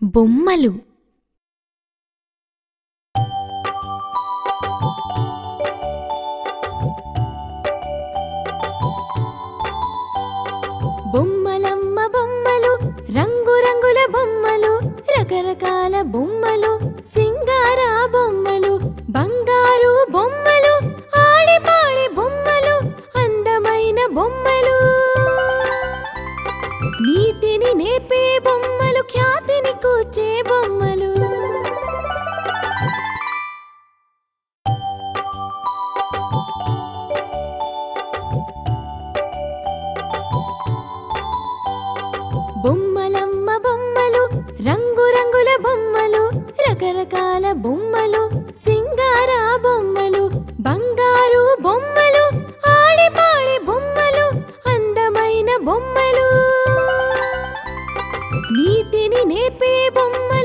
బొమ్మలు బొమ్మలమ్మ బొమ్మలు రంగు రంగుల బొమ్మలు రకరకాల బొమ్మలు సింగార బొమ్మలు బంగారు బొమ్మలు ఆడి పాడి బొమ్మలు అందమైన బొమ్మలు నీతిని నేర్పే బొమ్మలు ఖ్యాతిని కూర్చే బొమ్మలు బొమ్మలమ్మ బొమ్మలు రంగు రంగుల బొమ్మలు రకరకాల బొమ్మలు సింగార బొమ్మలు బంగారు బొమ్మలు ఆడి పాడి బొమ్మలు అందమైన బొమ్మలు నీతిని నేర్పే బొమ్మలు